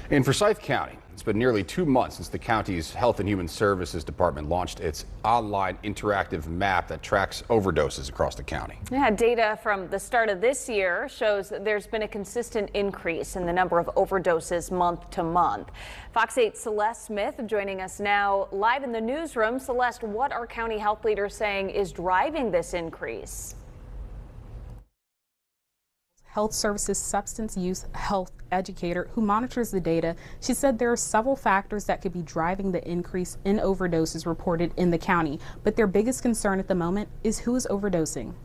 In Forsyth County, it's been nearly 2 months since the county's Health and Human Services Department launched its online interactive map that tracks overdoses across the county. Yeah, data from the start of this year shows that there's been a consistent increase in the number of overdoses month to month. Fox 8's Celeste Smith joining us now live in the newsroom. Celeste, what are county health leaders saying is driving this increase? Health Services substance use health educator who monitors the data. She said there are several factors that could be driving the increase in overdoses reported in the county, but their biggest concern at the moment is who is overdosing.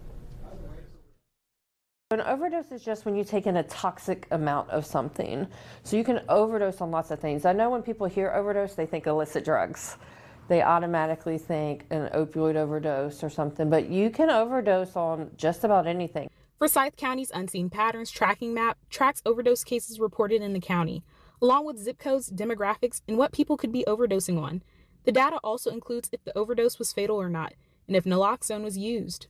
An overdose is just when you take in a toxic amount of something. So you can overdose on lots of things. I know when people hear overdose, they think illicit drugs. They automatically think an opioid overdose or something, but you can overdose on just about anything. Forsyth County's Unseen Patterns tracking map tracks overdose cases reported in the county, along with zip codes, demographics, and what people could be overdosing on. The data also includes if the overdose was fatal or not, and if naloxone was used.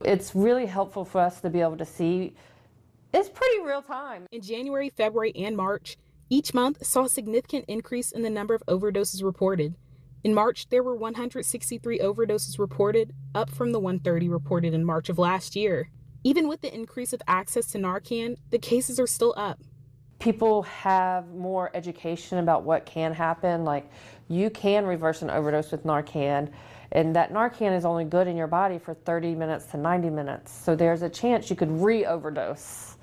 It's really helpful for us to be able to see. It's pretty real time. In January, February, and March, each month saw a significant increase in the number of overdoses reported. In March, there were 163 overdoses reported, up from the 130 reported in March of last year. Even with the increase of access to Narcan, the cases are still up. People have more education about what can happen. Like, you can reverse an overdose with Narcan, and that Narcan is only good in your body for 30 minutes to 90 minutes. So there's a chance you could re-overdose,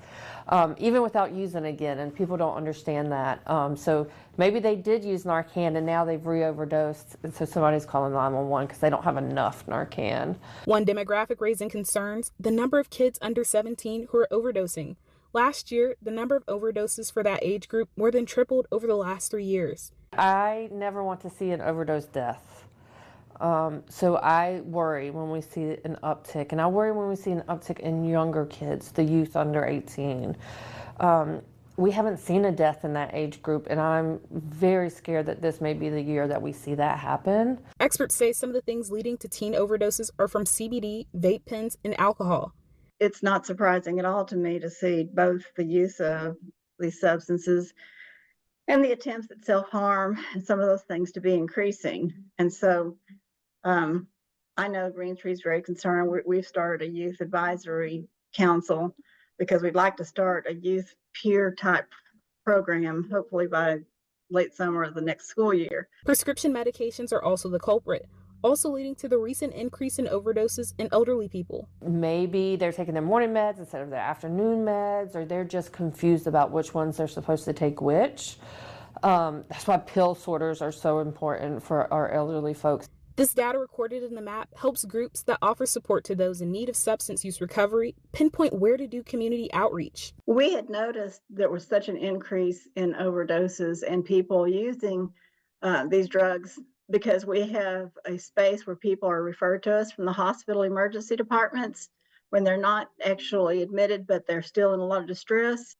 even without using it again, and people don't understand that. So maybe they did use Narcan and now they've re-overdosed, and so somebody's calling 911 because they don't have enough Narcan. One demographic raising concerns, the number of kids under 17 who are overdosing. Last year, the number of overdoses for that age group more than tripled over the last 3 years. I never want to see an overdose death. So I worry when we see an uptick, and I worry when we see an uptick in younger kids, the youth under 18. We haven't seen a death in that age group, and I'm very scared that this may be the year that we see that happen. Experts say some of the things leading to teen overdoses are from CBD, vape pens, and alcohol. It's not surprising at all to me to see both the use of these substances and the attempts at self-harm and some of those things to be increasing. And so I know Green Tree is very concerned. We've started a youth advisory council because we'd like to start a youth peer type program, hopefully by late summer of the next school year. Prescription medications are also the culprit, also leading to the recent increase in overdoses in elderly people. Maybe they're taking their morning meds instead of their afternoon meds, or they're just confused about which ones they're supposed to take which. That's why pill sorters are so important for our elderly folks. This data recorded in the map helps groups that offer support to those in need of substance use recovery pinpoint where to do community outreach. We had noticed there was such an increase in overdoses and people using these drugs because we have a space where people are referred to us from the hospital emergency departments when they're not actually admitted, but they're still in a lot of distress.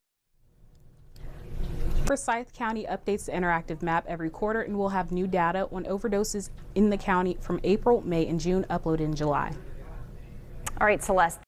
Forsyth County updates the interactive map every quarter and will have new data on overdoses in the county from April, May, and June uploaded in July. All right, Celeste.